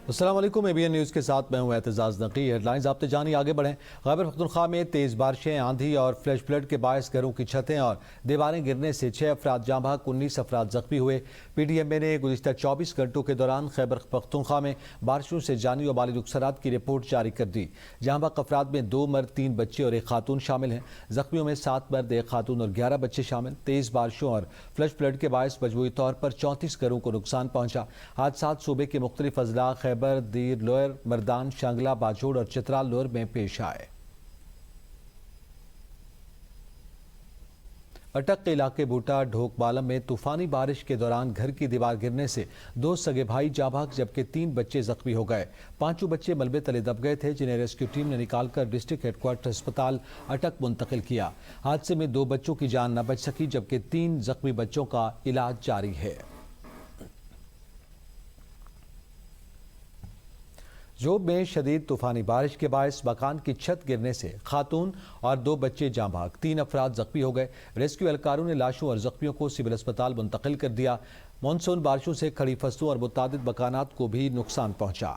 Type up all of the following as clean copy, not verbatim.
السلام علیکم ABN news کے ساتھ میں ہوں اعتزاز نقی۔ ہیڈ لائنز آپ جانی آگے بڑھیں۔ خیبر پختونخوا میں تیز بارشیں، آندھی اور فلیش فلڈ کے باعث گھروں کی چھتیں اور دیواریں گرنے سے 6 افراد جاں بحق، 19 افراد زخمی ہوئے۔ PDMA نے گزشتہ 24 گھنٹوں کے دوران خیبر پختونخوا میں بارشوں سے جانی و مالی نقصانات کی رپورٹ جاری کر دی۔ جاں بحق افراد میں 2 مرد، 3 بچے اور 1 خاتون شامل ہیں۔ زخمیوں میں 7 مرد، 1 خاتون اور 11 بچے شامل۔ تیز بارشوں اور فلیش فلڈ کے باعث مجموعی طور پر 34 گھروں کو نقصان پہنچا۔ حادثات صوبے کے مختلف اضلاع خیبر، دیر، لوئر، مردان، شانگلہ، باجوڑ اور چترال لوئر میں پیش آئے۔ اٹک کے علاقے بوٹا ڈھوک بالم میں طوفانی بارش کے دوران گھر کی دیوار گرنے سے 2 سگے بھائی جاں بحق جبکہ 3 بچے زخمی ہو گئے۔ 5 بچے ملبے تلے دب گئے تھے جنہیں ریسکیو ٹیم نے نکال کر ڈسٹرکٹ ہیڈ کوارٹر اسپتال اٹک منتقل کیا۔ حادثے میں 2 بچوں کی جان نہ بچ سکی جبکہ 3 زخمی بچوں کا علاج جاری ہے۔ جوب میں شدید طوفانی بارش کے باعث مکان کی چھت گرنے سے خاتون اور 2 بچے جاں بحق، 3 افراد زخمی ہو گئے۔ ریسکیو اہلکاروں نے لاشوں اور زخمیوں کو سول اسپتال منتقل کر دیا۔ مانسون بارشوں سے کھڑی فصلوں اور متعدد مکانات کو بھی نقصان پہنچا۔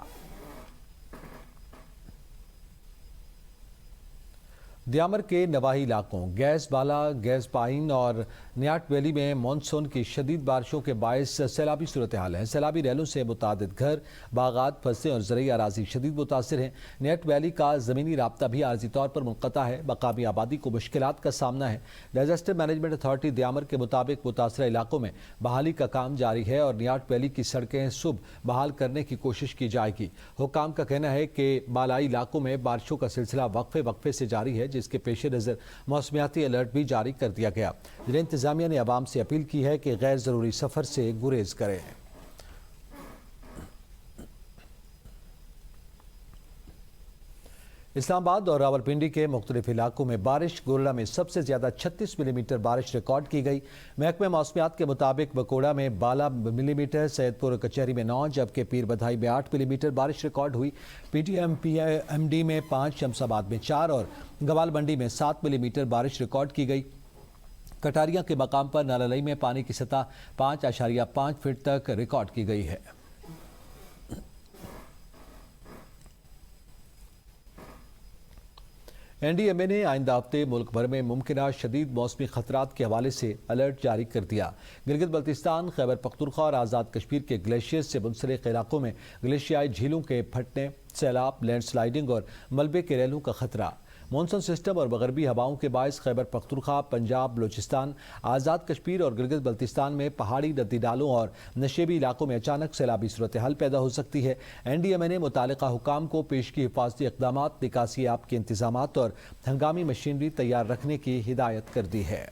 دیامر کے نواحی علاقوں گیس بالا، گیس پائن اور نیاٹ ویلی میں مانسون کی شدید بارشوں کے باعث سیلابی صورتحال ہے۔ سیلابی ریلوں سے متعدد گھر، باغات، فصلیں اور زرعی اراضی شدید متاثر ہیں۔ نیاٹ ویلی کا زمینی رابطہ بھی عارضی طور پر منقطع ہے۔ مقامی آبادی کو مشکلات کا سامنا ہے۔ ڈیزاسٹر مینجمنٹ اتھارٹی دیامر کے مطابق متاثرہ علاقوں میں بحالی کا کام جاری ہے اور نیاٹ ویلی کی سڑکیں صبح بحال کرنے کی کوشش کی جائے گی۔ حکام کا کہنا ہے کہ بالائی علاقوں میں بارشوں کا سلسلہ وقفے سے جاری ہے، جس کے پیش نظر موسمیاتی الرٹ بھی جاری کر دیا گیا۔ ضلع انتظامیہ نے عوام سے اپیل کی ہے کہ غیر ضروری سفر سے گریز کریں۔ اسلام آباد اور راولپنڈی کے مختلف علاقوں میں بارش، گورڑا میں سب سے زیادہ 36 ملی میٹر بارش ریکارڈ کی گئی۔ محکمہ موسمیات کے مطابق بکوڑا میں 12 ملی میٹر، سید پور کچہری میں 9 جبکہ پیر بدھائی میں 8 ملی میٹر بارش ریکارڈ ہوئی۔ PTMD میں 5، شمس آباد میں 4 اور گوال منڈی میں 7 ملی میٹر بارش ریکارڈ کی گئی۔ کٹاریاں کے مقام پر ناللئی میں پانی کی سطح 5.5 فٹ تک ریکارڈ کی گئی ہے۔ NDMA نے آئندہ ہفتے ملک بھر میں ممکنہ شدید موسمی خطرات کے حوالے سے الرٹ جاری کر دیا۔ گلگت بلتستان، خیبر پختونخوا اور آزاد کشمیر کے گلیشیئر سے منسلک علاقوں میں گلیشیائی جھیلوں کے پھٹنے، سیلاب، لینڈ سلائیڈنگ اور ملبے کے ریلوں کا خطرہ۔ مانسون سسٹم اور مغربی ہواؤں کے باعث خیبر پختونخوا، پنجاب، بلوچستان، آزاد کشمیر اور گلگت بلتستان میں پہاڑی ندی نالوں اور نشیبی علاقوں میں اچانک سیلابی صورتحال پیدا ہو سکتی ہے۔ NDMA نے متعلقہ حکام کو پیش کی حفاظتی اقدامات، نکاسی آب کے انتظامات اور ہنگامی مشینری تیار رکھنے کی ہدایت کر دی ہے۔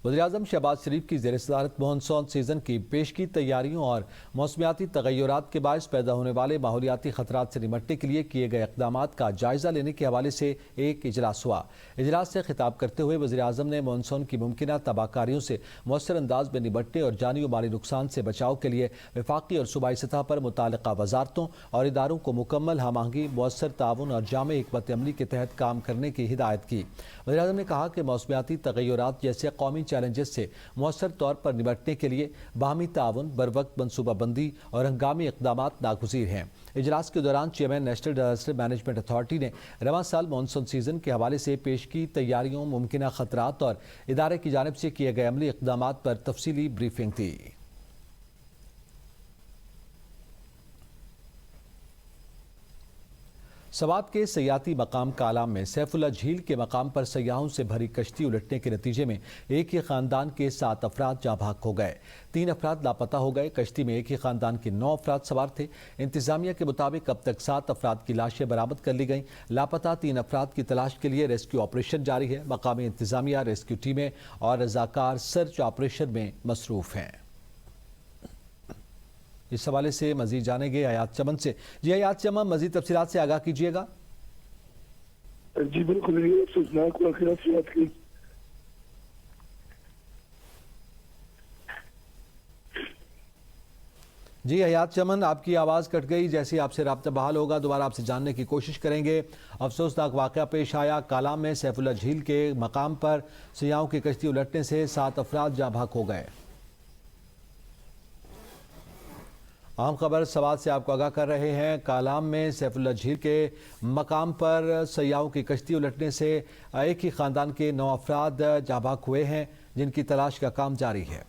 وزیراعظم شہباز شریف کی زیر صدارت مانسون سیزن کی پیشگی تیاریوں اور موسمیاتی تغیرات کے باعث پیدا ہونے والے ماحولیاتی خطرات سے نمٹنے کے لیے کیے گئے اقدامات کا جائزہ لینے کے حوالے سے ایک اجلاس ہوا۔ اجلاس سے خطاب کرتے ہوئے وزیراعظم نے مانسون کی ممکنہ تباہ کاریوں سے مؤثر انداز میں نمٹنے اور جانی و مالی نقصان سے بچاؤ کے لیے وفاقی اور صوبائی سطح پر متعلقہ وزارتوں اور اداروں کو مکمل ہم آہنگی، مؤثر تعاون اور جامع حکمت عملی کے تحت کام کرنے کی ہدایت کی۔ وزیراعظم نے کہا کہ موسمیاتی تغیرات جیسے قومی چیلنجز سے مؤثر طور پر نمٹنے کے لیے باہمی تعاون، بروقت منصوبہ بندی اور ہنگامی اقدامات ناگزیر ہیں۔ اجلاس کے دوران chairman national disaster management authority نے رواں سال مانسون سیزن کے حوالے سے پیش کی تیاریوں، ممکنہ خطرات اور ادارے کی جانب سے کیے گئے عملی اقدامات پر تفصیلی بریفنگ دی۔ سوات کے سیاحتی مقام کالام میں سیف اللہ جھیل کے مقام پر سیاحوں سے بھری کشتی الٹنے کے نتیجے میں ایک ہی خاندان کے 7 افراد جاں بحق ہو گئے، 3 افراد لاپتہ ہو گئے۔ کشتی میں ایک ہی خاندان کے 9 افراد سوار تھے۔ انتظامیہ کے مطابق اب تک 7 افراد کی لاشیں برآمد کر لی گئیں۔ لاپتہ 3 افراد کی تلاش کے لیے ریسکیو آپریشن جاری ہے۔ مقامی انتظامیہ، ریسکیو ٹیمیں اور رضاکار سرچ آپریشن میں مصروف ہیں۔ اس حوالے سے مزید جانیں گے حیات چمن سے۔ جی حیات چمن، مزید تفصیلات سے آگاہ کیجیے گا۔ جی بالکل، جی حیات چمن، آپ کی آواز کٹ گئی، جیسے آپ سے رابطہ بحال ہوگا دوبارہ آپ سے جاننے کی کوشش کریں گے۔ افسوسناک واقعہ پیش آیا کالام میں سیف اللہ جھیل کے مقام پر سیاحوں کی کشتی الٹنے سے 7 افراد جاں بحق ہو گئے۔ अहम खबर सवाल से आपको आगाह कर रहे हैं। कालाम में सैफुल्लाह झील के मकाम पर सयाहों की कश्ती उलटने से एक ही खानदान के 9 अफराद जाँ बाग हुए हैं, जिनकी तलाश का काम जारी है।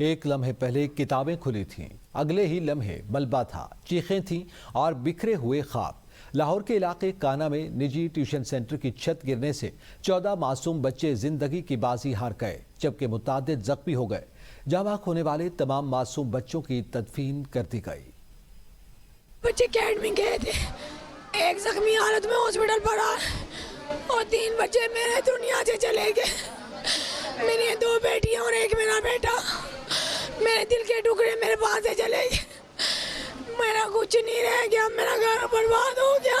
एक लम्हे पहले किताबें खुली थीं, अगले ही लम्हे मलबा था, चीखें थीं और बिखरे हुए ख्वाब। लाहौर के इलाके काना में निजी ट्यूशन सेंटर की छत गिरने से 14 मासूम बच्चे जिंदगी की बाजी हार गए, जबकि मुतादिद जख्मी हो गए। जाँ बाग होने वाले तमाम मासूम बच्चों की तदफीन कर दी गई। बच्चे अकेडमी गए थे, एक जख्मी हालत में हॉस्पिटल पड़ा और 3 बच्चे मेरे दुनिया से चले गए। मेरी 2 बेटियां और एक मेरा बेटा, मेरे दिल के टुकड़े मेरे पास से चले गए। मेरा कुछ नहीं रह गया, मेरा घर बर्बाद हो गया,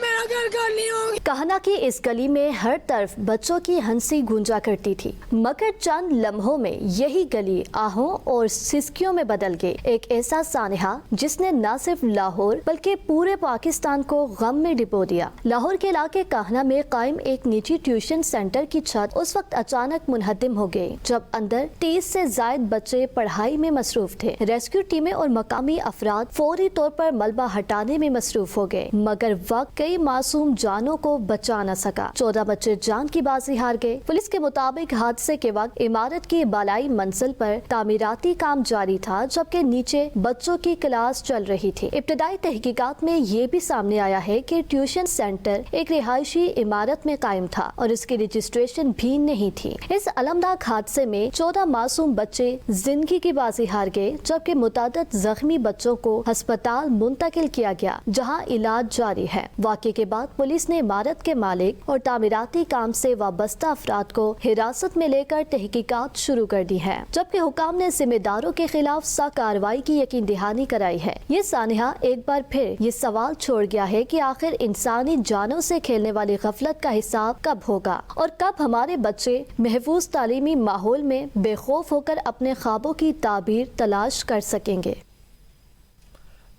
मेरा घर खाली हो गया। कहना कि इस गली में हर तरफ बच्चों की हंसी गूंजा करती थी, मगर चंद लम्हों में यही गली आहों और सिसकियों में बदल गई। एक ऐसा सानहा जिसने न सिर्फ लाहौर बल्कि पूरे पाकिस्तान को गम में डिबो दिया। लाहौर के इलाके कहना में कायम एक निजी ट्यूशन सेंटर की छत उस वक्त अचानक मुनहदिम हो गई, जब अंदर 30 से ज्यादा बच्चे पढ़ाई में मसरूफ थे। रेस्क्यू टीमें और मकामी अफराद फौरी तौर पर मलबा हटाने में मसरूफ हो गए, मगर वक्त कई मासूम जानों को बचा न सका। 14 बच्चे जान की बाजी हार गए। पुलिस के मुताबिक हादसे के वक्त इमारत की बालाई मंजिल पर तामीराती काम जारी था, जबकि नीचे बच्चों की क्लास चल रही थी। इब्तदाई तहकीकात में ये भी सामने आया है कि ट्यूशन सेंटर एक रिहायशी इमारत में कायम था और इसकी रजिस्ट्रेशन भी नहीं थी। इस अलमनाक हादसे में 14 मासूम बच्चे जिंदगी की बाजी हार गए, जबकि मुतादिद जख्मी बच्चों को अस्पताल मुंतकिल किया गया, जहाँ इलाज जारी है। वाक़े के बाद पुलिस ने इमारत के मालिक और तामीराती काम से वाबस्ता अफराद को हिरासत में लेकर तहकीकात शुरू कर दी है, जबकि हुकाम ने जिम्मेदारों के खिलाफ सख्त कार्रवाई की यकीन दहानी कराई है। ये सानहा एक बार फिर ये सवाल छोड़ गया है कि आखिर इंसानी जानों से खेलने वाली गफलत का हिसाब कब होगा और कब हमारे बच्चे महफूज तालीमी माहौल में बेखौफ होकर अपने ख्वाबों की ताबीर तलाश कर सकेंगे।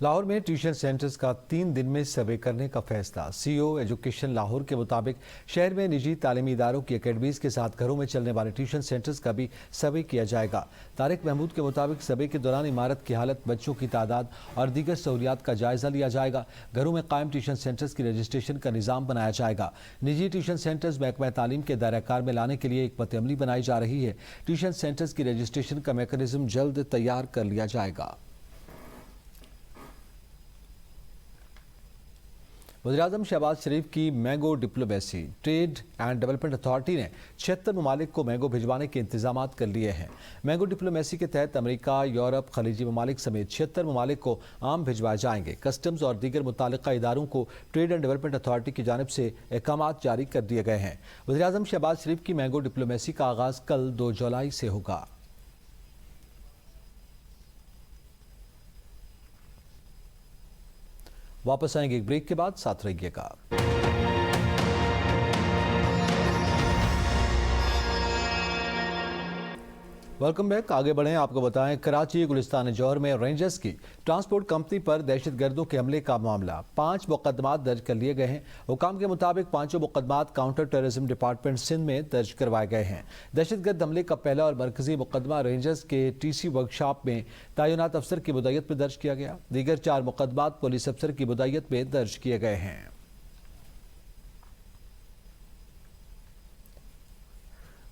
लाहौर में ट्यूशन सेंटर्स का 3 दिन में सर्वे करने का फैसला। सीईओ एजुकेशन लाहौर के मुताबिक शहर में निजी तालीमी इदारों की अकेडमीज के साथ घरों में चलने वाले ट्यूशन सेंटर्स का भी सर्वे किया जाएगा। तारिक महमूद के मुताबिक सर्वे के दौरान इमारत की हालत, बच्चों की तादाद और दीगर सहूलियात का जायजा लिया जाएगा। घरों में कायम ट्यूशन सेंटर्स की रजिस्ट्रेशन का निज़ाम बनाया जाएगा। निजी ट्यूशन सेंटर्स महकमा तालीम के दायरा कार में लाने के लिए एक पत्ते बनाई जा रही है। ट्यूशन सेंटर्स की रजिस्ट्रेशन का मैकेनिज्म जल्द तैयार कर लिया जाएगा। वज़ीर-ए-आज़म शहबाज शरीफ की mango diplomacy trade and development authority ने 76 ममालिक को मैंगो भिजवाने के इंतजाम कर लिए हैं। मैंगो डिप्लोमेसी के तहत अमेरिका, यूरोप, खलीजी ममालिक समेत 76 ममालिक को आम भिजवाए जाएंगे। कस्टम्स और दीगर मुतालिका इदारों को ट्रेड एंड डेवलपमेंट अथॉरिटी की जानिब से अहकामात जारी कर दिए गए हैं। वज़ीर-ए-आज़म शहबाज शरीफ की मैंगो डिप्लोमेसी का आगाज़ कल 2 जुलाई से होगा। वापस आएंगे एक ब्रेक के बाद, साथ रहिएगा। Welcome back. आगे बढ़ें, आपको बताएं कराची गुलिस्तान जौहर में रेंजर्स की ट्रांसपोर्ट कंपनी पर दहशतगर्दों के हमले का मामला। 5 मुकदमात दर्ज कर लिए गए हैं। हुकाम के मुताबिक 5 मुकदमात काउंटर टेररिज्म डिपार्टमेंट सिंध में दर्ज करवाए गए हैं। दहशतगर्द हमले का पहला और मरकजी मुकदमा रेंजर्स के टीसी वर्कशॉप में तैनात अफसर की मुद्दत में दर्ज किया गया। दीगर 4 मुकदमात पुलिस अफसर की मुद्दत में दर्ज किए गए हैं।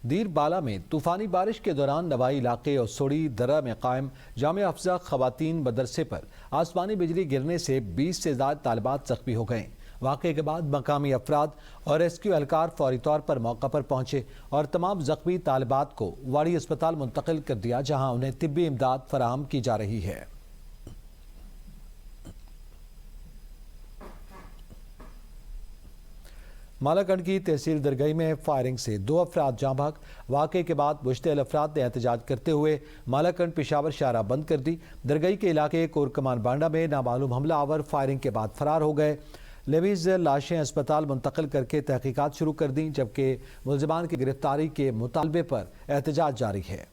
दीर बाला में तूफानी बारिश के दौरान नवाई इलाके और सोड़ी दर्रा में कायम जामिया अफजा खवातीन मदरसे पर आसमानी बिजली गिरने से 20 से ज्यादा तालिबात जख्मी हो गए। वाक़े के बाद मकामी अफराद और रेस्क्यू एहलकार फौरी तौर पर मौका पर पहुंचे और तमाम जख्मी तालिबात को वाड़ी अस्पताल मुंतकिल कर दिया, जहां उन्हें तिब्बी इमदाद फराहम की जा रही है। मालाकंड की तहसील दरगई में फायरिंग से 2 अफराद जाँ भाग। वाक़े के बाद मुश्तइल अफराद ने एहतजाज करते हुए मालाकंड पेशावर शाहराह बंद कर दी। दरगई के इलाके कोरकमान बांडा में नामालूम हमला आवर फायरिंग के बाद फरार हो गए। लेवीज लाशें अस्पताल मुंतकिल करके तहकीकात शुरू कर दी, जबकि मुलजिमान की गिरफ्तारी के मुतालबे पर एहतजाज जारी है।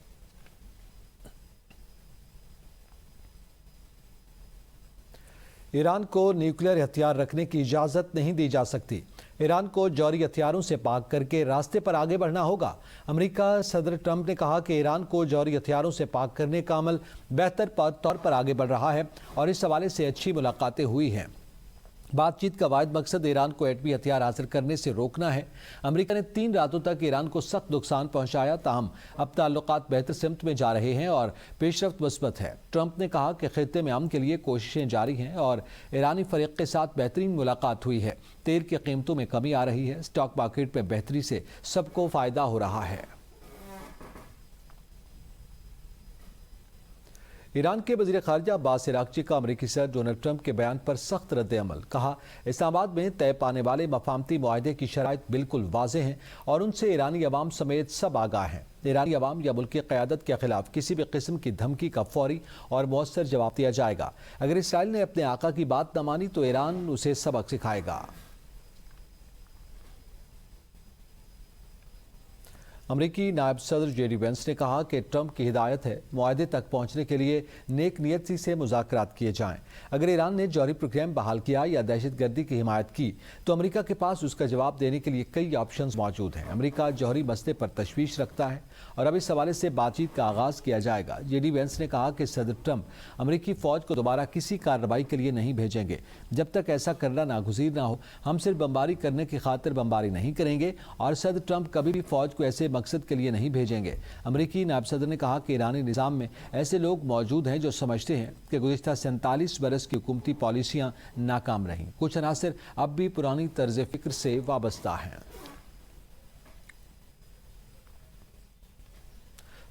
ईरान को न्यूक्लियर हथियार रखने की इजाज़त नहीं दी जा सकती। ईरान को जौहरी हथियारों से पाक करके रास्ते पर आगे बढ़ना होगा। अमेरिका सदर ट्रंप ने कहा कि ईरान को जौहरी हथियारों से पाक करने का अमल बेहतर तौर पर आगे बढ़ रहा है और इस हवाले से अच्छी मुलाकातें हुई हैं। बातचीत का वाहिद मकसद ईरान को एटमी हथियार हासिल करने से रोकना है। अमेरिका ने 3 रातों तक ईरान को सख्त नुकसान पहुंचाया, ताहम अब ताल्लुकात बेहतर सिमत में जा रहे हैं और पेशरफ्त मुस्बत है। ट्रंप ने कहा कि खित्ते में अमन के लिए कोशिशें जारी हैं और ईरानी फरीक के साथ बेहतरीन मुलाकात हुई है। तेल की कीमतों में कमी आ रही है, स्टॉक मार्केट में बेहतरी से सबको फायदा हो रहा है। ईरान के वज़ीर ख़ारिजा अब्बास अराग़ची का अमेरिकी सदर डोनाल्ड ट्रंप के बयान पर सख्त रद्द-ए-अमल। कहा, इस्लामाबाद में तय पाने वाले मफ़ाहमती मुआहदे की शराइत बिल्कुल वाज़ेह हैं और उनसे ईरानी अवाम समेत सब आगाह हैं। ईरानी अवाम या मुल्क की क़यादत के खिलाफ किसी भी किस्म की धमकी का फौरी और मौसर जवाब दिया जाएगा। अगर इसराइल ने अपने आका की बात न मानी तो ईरान उसे सबक सिखाएगा। अमरीकी नायब सदर जेडी वेंस ने कहा कि ट्रंप की हिदायत है मुआहदे तक पहुंचने के लिए नेक नियती से मुज़ाकरात किए जाएं। अगर ईरान ने जौहरी प्रोग्राम बहाल किया या दहशतगर्दी की हिमायत की तो अमरीका के पास उसका जवाब देने के लिए कई ऑप्शंस मौजूद हैं। अमरीका जौहरी मसले पर तशवीश रखता है और अब इस हवाले से बातचीत का आगाज़ किया जाएगा। जेडी वेंस ने कहा कि सदर ट्रंप अमरीकी फ़ौज को दोबारा किसी कार्रवाई के लिए नहीं भेजेंगे। जब तक ऐसा करना नागुज़ीर ना हो, हम सिर्फ बमबारी करने की खातिर बमबारी नहीं करेंगे और सदर ट्रंप कभी भी फ़ौज को ऐसे मकसद के लिए नहीं भेजेंगे। अमरीकी नायब सदर ने कहा कि ईरानी निज़ाम में ऐसे लोग मौजूद हैं जो समझते हैं कि गुज़िश्ता 47 बरस की हुकूमती पॉलिसियां नाकाम रहीं। कुछ अनासर अब भी पुरानी तर्ज फ़िक्र से वाबस्ता हैं।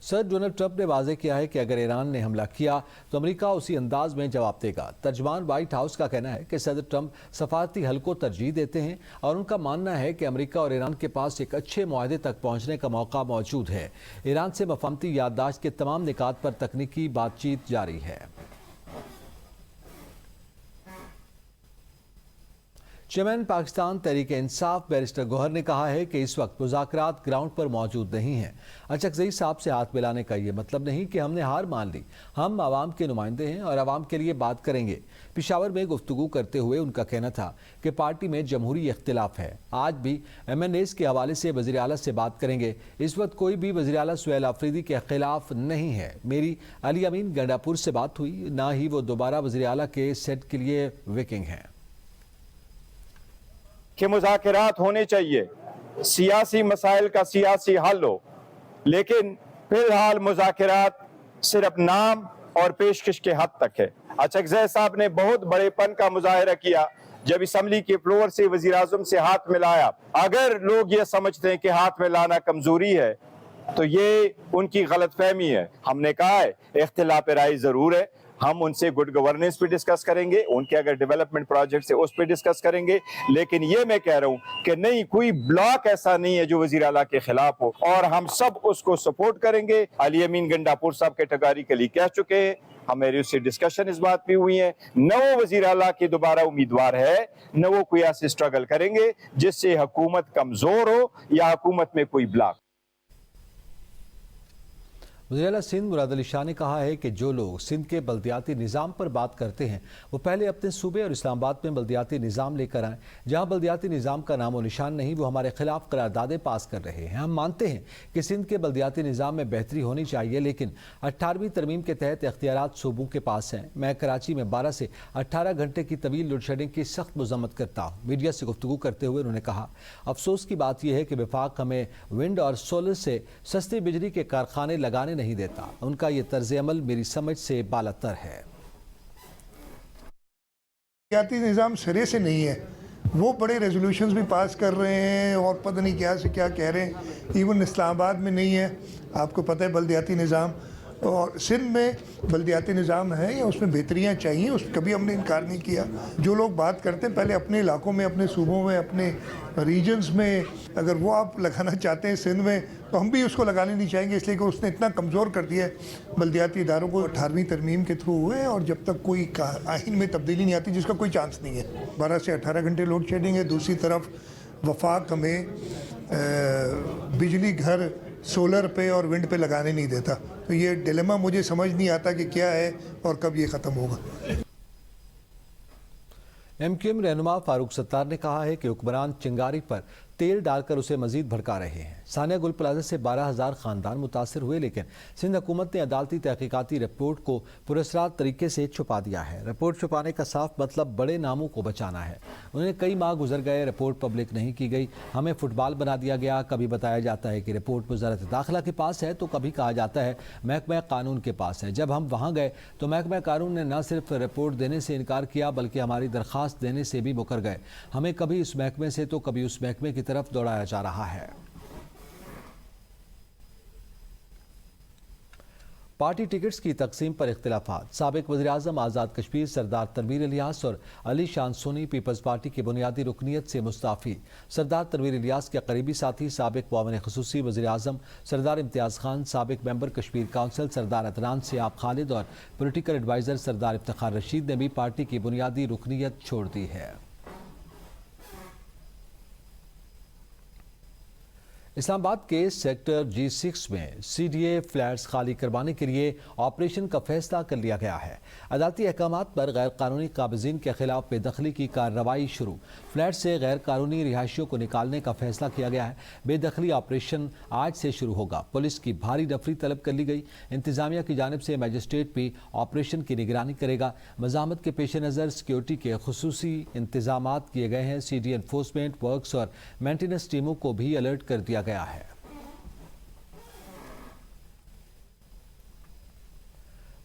सर डोनाल्ड ट्रंप ने वाज़ेह किया है कि अगर ईरान ने हमला किया तो अमेरिका उसी अंदाज में जवाब देगा। तर्जमान व्हाइट हाउस का कहना है कि सदर ट्रंप सफारती हल को तरजीह देते हैं और उनका मानना है कि अमेरिका और ईरान के पास एक अच्छे मुआहदे तक पहुंचने का मौका मौजूद है। ईरान से मफाहमती याददाश्त के तमाम निकात पर तकनीकी बातचीत जारी है। चेयरमैन पाकिस्तान तहरीक इंसाफ बैरिस्टर गौहर ने कहा है कि इस वक्त मुज़ाकरात ग्राउंड पर मौजूद नहीं हैं। अचकज़ई साहब से हाथ मिलाने का ये मतलब नहीं कि हमने हार मान ली। हम आवाम के नुमाइंदे हैं और आवाम के लिए बात करेंगे। पेशावर में गुफ्तगू करते हुए उनका कहना था कि पार्टी में जमहूरी इख्तिलाफ है। आज भी MNAs के हवाले से वज़ीर आला से बात करेंगे। इस वक्त कोई भी वज़ीर आला सुहेल आफरीदी के खिलाफ नहीं है। मेरी अली अमीन गंडापुर से बात हुई, ना ही वो दोबारा वज़ीर आला के सेट के लिए विकिंग हैं। कि मुज़ाकरात होने चाहिए, सियासी मसाइल का सियासी हल हो, लेकिन फिलहाल मुज़ाकरात सिर्फ नाम और पेशकश के हद तक है। अचकज़ई साहब ने बहुत बड़ेपन का मुजाहिरा किया जब असम्बली के फ्लोर से वज़ीर आज़म से हाथ मिलाया। अगर लोग ये समझते हैं कि हाथ मिलाना कमजोरी है तो ये उनकी गलतफहमी है। हमने कहा है इख्तिलाफ राय जरूर है, हम उनसे गुड गवर्नेंस पे डिस्कस करेंगे, उनके अगर डेवलपमेंट प्रोजेक्ट्स है उस पे डिस्कस करेंगे, लेकिन ये मैं कह रहा हूँ कि नहीं, कोई ब्लॉक ऐसा नहीं है जो वजीर आला के खिलाफ हो और हम सब उसको सपोर्ट करेंगे। अली अमीन गंडापुर साहब कैटेगरिकली कह चुके हैं, हमारी उससे डिस्कशन इस बात पे हुई है, न वो वजीर आला के दोबारा उम्मीदवार है, न वो कोई ऐसे स्ट्रगल करेंगे जिससे हुकूमत कमजोर हो या हुकूमत में कोई ब्लॉक। वज़ीर-ए-आला सिंध मुराद अली शाह ने कहा है कि जो लोग सिंध के बल्दियाती निज़ाम पर बात करते हैं वो पहले अपने सूबे और इस्लामाबाद में बल्दियाती निज़ाम लेकर आएँ। जहाँ बल्दियाती निज़ाम का नामो निशान नहीं, वो हमारे खिलाफ करारदादें पास कर रहे हैं। हम मानते हैं कि सिंध के बल्दियाती निज़ाम में बेहतरी होनी चाहिए, लेकिन 18वीं तरमीम के तहत इख्तियारात सूबों के पास हैं। मैं कराची में 12 से 18 घंटे की तवील लोड शेडिंग की सख्त मजम्मत करता हूँ। मीडिया से गुफ्तगू करते हुए उन्होंने कहा, अफसोस की बात यह है कि वफाक हमें विंड और सोलर से सस्ती बिजली के कारखाने लगाने नहीं देता। उनका ये तर्ज अमल मेरी समझ से बालातर है। बल्दियाती निज़ाम सिरे से नहीं है, वो बड़े रेजोल्यूशंस भी पास कर रहे हैं और पता नहीं क्या से क्या कह रहे हैं। इवन इस्लामाबाद में नहीं है, आपको पता है बल्दियाती निज़ाम, और सिंध में बल्दियाती निज़ाम है या उसमें बेहतरियाँ चाहिए, उस कभी हमने इनकार नहीं किया। जो लोग बात करते हैं पहले अपने इलाकों में, अपने सूबों में, अपने रीजन्स में, अगर वो आप लगाना चाहते हैं सिंध में तो हम भी उसको लगाने नहीं चाहेंगे, इसलिए कि उसने इतना कमज़ोर कर दिया है बल्दियाती इदारों को। 18वीं तरमीम के थ्रू हुए और जब तक कोई आइन में तब्दीली नहीं आती जिसका कोई चांस नहीं है। 12 से 18 घंटे लोड शेडिंग है। दूसरी तरफ वफाक हमें बिजली घर सोलर पे और विंड पे लगाने नहीं देता, तो ये डिलेमा मुझे समझ नहीं आता कि क्या है और कब ये ख़त्म होगा। MQM رہنما فاروق ستار نے کہا ہے کہ حکمران چنگاری پر تیل ڈال کر اسے مزید بھڑکا رہے ہیں۔ ثانیہ گل پلازہ سے 12,000 خاندان متاثر ہوئے، لیکن سندھ حکومت نے عدالتی تحقیقاتی رپورٹ کو پراسرار طریقے سے چھپا دیا ہے۔ رپورٹ چھپانے کا صاف مطلب بڑے ناموں کو بچانا ہے۔ انہیں کئی ماہ گزر گئے، رپورٹ پبلک نہیں کی گئی، ہمیں فٹ بال بنا دیا گیا۔ کبھی بتایا جاتا ہے کہ رپورٹ وزارت داخلہ کے پاس ہے تو کبھی کہا جاتا ہے محکمہ قانون کے پاس ہے۔ جب ہم وہاں گئے تو محکمہ قانون نے نہ صرف رپورٹ دینے سے انکار کیا بلکہ ہماری درخواست دینے سے بھی مکر گئے۔ ہمیں کبھی اس محکمے سے تو کبھی اس محکمے کی طرف دوڑایا جا رہا ہے۔ پارٹی ٹکٹس کی تقسیم پر اختلافات۔ سابق وزیراعظم آزاد کشمیر سردار تنویر الیاس اور علی شان سونی پیپلز پارٹی کی بنیادی رکنیت سے مستعفی۔ سردار تنویر الیاس کے قریبی ساتھی سابق معاون خصوصی وزیراعظم سردار امتیاز خان، سابق ممبر کشمیر کونسل سردار عدنان سیاب خالد اور پولیٹیکل ایڈوائزر سردار افتخار رشید نے بھی پارٹی کی بنیادی رکنیت چھوڑ دی ہے۔ اسلام آباد کے سیکٹر G6 میں CDA فلیٹس خالی کروانے کے لیے آپریشن کا فیصلہ کر لیا گیا ہے۔ عدالتی احکامات پر غیر قانونی قابضین کے خلاف بے دخلی کی کارروائی شروع۔ فلیٹ سے غیر قانونی رہائشیوں کو نکالنے کا فیصلہ کیا گیا ہے۔ بے دخلی آپریشن آج سے شروع ہوگا۔ پولیس کی بھاری نفری طلب کر لی گئی۔ انتظامیہ کی جانب سے میجسٹریٹ بھی آپریشن کی نگرانی کرے گا۔ مزاحمت کے پیش نظر سیکیورٹی کے خصوصی انتظامات کیے گئے ہیں۔ CDA انفورسمنٹ ورکس اور مینٹیننس ٹیموں کو بھی الرٹ کر دیا گیا ہے۔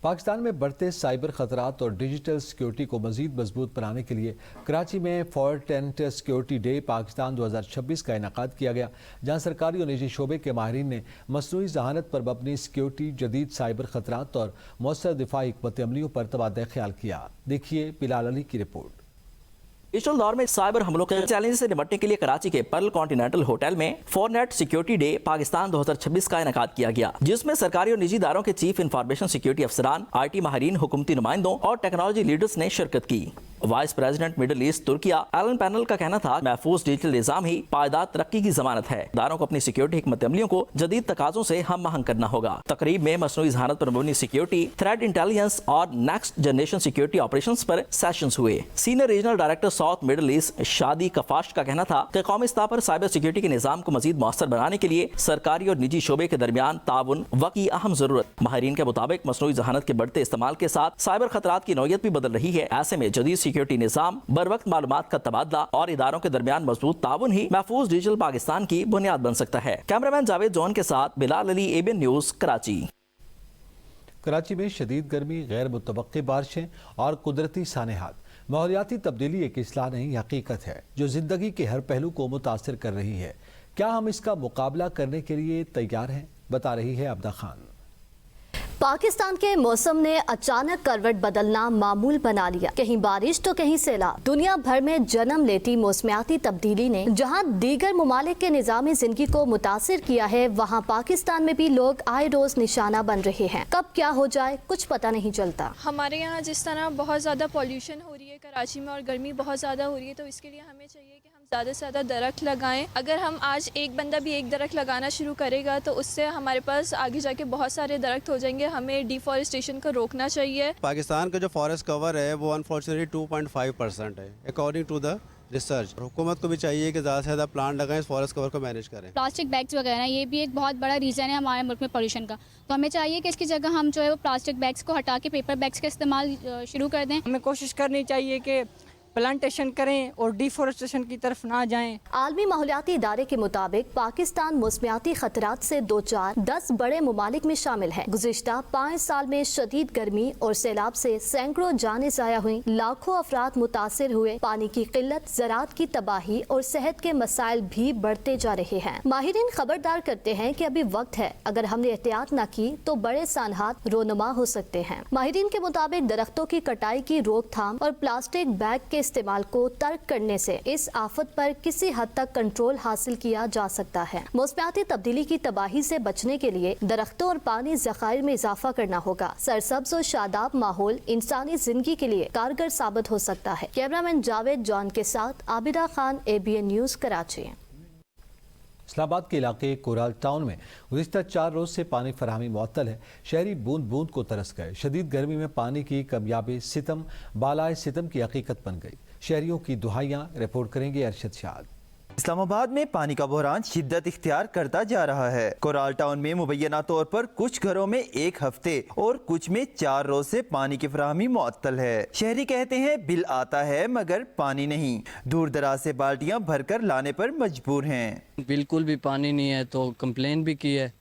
پاکستان میں بڑھتے سائبر خطرات اور ڈیجیٹل سیکیورٹی کو مزید مضبوط بنانے کے لیے کراچی میں فورٹینٹ سیکیورٹی ڈے پاکستان 2026 کا انعقاد کیا گیا، جہاں سرکاری اور نجی شعبے کے ماہرین نے مصنوعی ذہانت پر مبنی سیکیورٹی، جدید سائبر خطرات اور مؤثر دفاعی حکمت عملیوں پر تبادلہ خیال کیا۔ دیکھیے بلال علی کی رپورٹ۔ ڈیجیٹل دور میں سائبر حملوں کے چیلنج سے نمٹنے کے لیے کراچی کے پرل کانٹیننٹل ہوٹل میں فورنیٹ سیکیورٹی ڈے پاکستان 2026 کا انعقاد کیا گیا، جس میں سرکاری اور نجی اداروں کے چیف انفارمیشن سیکیورٹی افسران، IT ماہرین، حکومتی نمائندوں اور ٹیکنالوجی لیڈرز نے شرکت کی۔ Vice president Middle East Turkiye ایلن پینل کا کہنا تھا محفوظ ڈیجیٹل نظام ہی پائیدار ترقی کی ضمانت ہے۔ اداروں کو اپنی سیکیورٹی حکمت عملیوں کو جدید تقاضوں سے ہم آہنگ کرنا ہوگا۔ تقریب میں مصنوعی ذہانت پر مبنی سیکیورٹی، تھریٹ انٹیلیجنس اور نیکسٹ جنریشن سیکیورٹی آپریشنز پر سیشنز ہوئے۔ Senior regional director south Middle East شادی کفاش کا کہنا تھا کہ قومی سطح پر سائبر سیکیورٹی کے نظام کو مزید مؤثر بنانے کے لیے سرکاری اور نجی شعبے کے درمیان تعاون وقتی اہم ضرورت۔ ماہرین کے مطابق مصنوعی ذہانت کے بڑھتے استعمال کے ساتھ سائبر خطرات کی نوعیت بھی بدل رہی ہے۔ ایسے میں جدید سیکیورٹی نظام، بر وقت معلومات کا تبادلہ اور اداروں کے درمیان مضبوط تعاون ہی محفوظ ڈیجیٹل پاکستان کی بنیاد بن سکتا ہے۔ کیمرامین جاوید جون کے ساتھ بلال علی، ABN نیوز، کراچی۔ کراچی میں شدید گرمی، غیر متوقع بارشیں اور قدرتی سانحات۔ ماحولیاتی تبدیلی ایک اصطلاح نہیں، حقیقت ہے جو زندگی کے ہر پہلو کو متاثر کر رہی ہے۔ کیا ہم اس کا مقابلہ کرنے کے لیے تیار ہیں؟ بتا رہی ہے عبدہ خان۔ پاکستان کے موسم نے اچانک کروٹ بدلنا معمول بنا لیا، کہیں بارش تو کہیں سیلاب۔ دنیا بھر میں جنم لیتی موسمیاتی تبدیلی نے جہاں دیگر ممالک کے نظام زندگی کو متاثر کیا ہے، وہاں پاکستان میں بھی لوگ آئے روز نشانہ بن رہے ہیں۔ کب کیا ہو جائے کچھ پتہ نہیں چلتا۔ ہمارے یہاں جس طرح بہت زیادہ پولیوشن ہو رہی ہے کراچی میں اور گرمی بہت زیادہ ہو رہی ہے، تو اس کے لیے ہمیں چاہیے کہ ہم زیادہ سے زیادہ درخت لگائیں۔ اگر ہم آج ایک بندہ بھی ایک درخت لگانا شروع کرے گا تو اس سے ہمارے پاس آگے جا کے بہت سارے درخت ہو جائیں گے۔ ہمیں ڈیفارسٹیشن کو روکنا چاہیے۔ پاکستان کا جو فارسٹ کور ہے وہ انفارچونیٹلی 2.5% ہے اکارڈنگ ٹو دا ریسرچ۔ حکومت کو بھی چاہیے کہ زیادہ سے زیادہ پلانٹ لگائیں، اس فارسٹ کور کو مینیج کریں۔ پلاسٹک بیگز وغیرہ یہ بھی ایک بہت بڑا ریزن ہے ہمارے ملک میں پولوشن کا، تو ہمیں چاہیے کہ اس کی جگہ ہم جو ہے وہ پلاسٹک بیگز کو ہٹا کے پیپر بیگز کا استعمال شروع کر دیں۔ ہمیں کوشش کرنی چاہیے کہ پلانٹیشن کریں اور ڈیفورسٹیشن کی طرف نہ جائیں۔ عالمی ماحولیاتی ادارے کے مطابق پاکستان موسمیاتی خطرات سے 10 بڑے ممالک میں شامل ہے۔ گزشتہ 5 سال میں شدید گرمی اور سیلاب سے سینکڑوں جانیں ضائع ہوئیں، لاکھوں افراد متاثر ہوئے، پانی کی قلت، زراعت کی تباہی اور صحت کے مسائل بھی بڑھتے جا رہے ہیں۔ ماہرین خبردار کرتے ہیں کہ ابھی وقت ہے، اگر ہم نے احتیاط نہ کی تو بڑے سانحات رونما ہو سکتے ہیں۔ ماہرین کے مطابق درختوں کی کٹائی کی روک تھام اور پلاسٹک بیگ کے استعمال کو ترک کرنے سے اس آفت پر کسی حد تک کنٹرول حاصل کیا جا سکتا ہے۔ موسمیاتی تبدیلی کی تباہی سے بچنے کے لیے درختوں اور پانی ذخائر میں اضافہ کرنا ہوگا۔ سرسبز و شاداب ماحول انسانی زندگی کے لیے کارگر ثابت ہو سکتا ہے۔ کیمرامین جاوید جان کے ساتھ عابدہ خان، ABN نیوز، کراچی۔ اسلام آباد کے علاقے کورال ٹاؤن میں گزشتہ 4 روز سے پانی فراہمی معطل ہے۔ شہری بوند بوند کو ترس گئے۔ شدید گرمی میں پانی کی کمیابی ستم بالائے ستم کی حقیقت بن گئی۔ शहरियों की दुहाइयां। रिपोर्ट करेंगे अरशद शाद। इस्लामाबाद में पानी का बहरान शिद्दत इख्तियार करता जा रहा है। कोराल टाउन में मुबैना तौर पर कुछ घरों में 1 हफ्ते और कुछ में 4 रोज से पानी की फराहमी मुअत्तल है। शहरी कहते हैं बिल आता है मगर पानी नहीं, दूर दराज से बाल्टियां भरकर लाने पर मजबूर हैं। बिल्कुल भी पानी नहीं है तो कंप्लेन भी की है,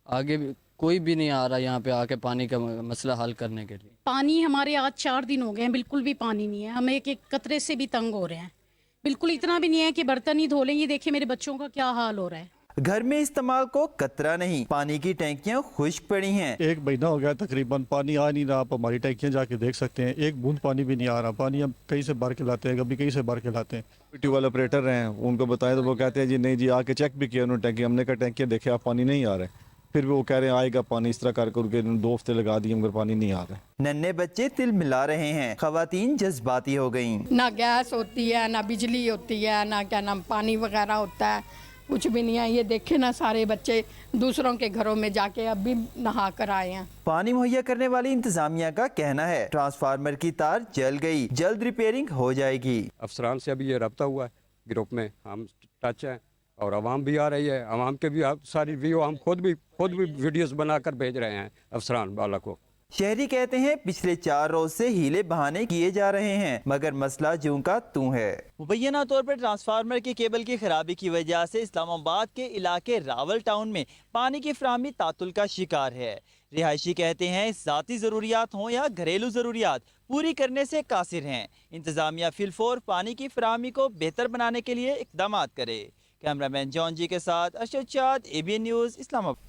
आगे भी कोई भी नहीं आ रहा यहाँ पे आके पानी का मसला हल करने के लिए। पानी हमारे आज 4 दिन हो गए हैं, बिल्कुल भी पानी नहीं है। हम एक कतरे से भी तंग हो रहे हैं, बिल्कुल इतना भी नहीं है कि बर्तन ही धो लें। ये देखिए मेरे बच्चों का क्या हाल हो रहा है। घर में इस्तेमाल को कतरा नहीं, पानी की टैंकियां खुश्क पड़ी हैं। 1 महीना हो गया तकरीबन, पानी आ नहीं रहा। आप हमारी टैंकियां जाके देख सकते हैं, 1 बूंद पानी भी नहीं आ रहा। पानी हम कहीं से भर के लाते हैं, कभी कहीं से भर के लाते हैं। ट्यूबवेल ऑपरेटर हैं, उनको बताएं तो वो कहते हैं जी नहीं जी, आके चेक भी किया उन्होंने टैंकी। हमने कहा टैंकियां देखे आप पानी नहीं आ रहा है, फिर भी वो कह रहे हैं आएगा पानी। इस तरह करके 2 हफ्ते लगा दिए मगर पानी नहीं आ रहा। नन्हे बच्चे तिल मिला रहे हैं, खवातीन जज्बाती हो गईं। ना गैस होती है, ना बिजली होती है, ना क्या नाम पानी वगैरह होता है, कुछ भी नहीं है। ये देखे ना सारे बच्चे दूसरों के घरों में जाके अब भी नहा कर आए हैं। पानी मुहैया करने वाली इंतजामिया का कहना है ट्रांसफार्मर की तार जल गई, जल्द रिपेयरिंग हो जाएगी। अफसरान से अभी ये रब्ता हुआ है, ग्रुप में हम टच हैं और आवाम भी आ रही है। आवाम के भी सारी वीडियो हम खुद भी वीडियोस बनाकर भेज रहे हैं अफसरान वाला को। शहरी कहते हैं पिछले 4 रोज से हीले बहाने किए जा रहे हैं मगर मसला जूं का तू है। मुबैना तौर पर ट्रांसफार्मर की केबल की खराबी की वजह से इस्लामाबाद के इलाके रावल टाउन में पानी की फराहमी तातुल का शिकार है। रिहायशी कहते हैं ज़ाती ज़रूरियात हों या घरेलू ज़रूरियात पूरी करने से कासिर हैं। इंतज़ामिया फिलफोर पानी की फराहमी को बेहतर बनाने के लिए इक़दामात करे। कैमरामैन जॉन जी के साथ अरशद शाद, ABN न्यूज़, इस्लामाबाद।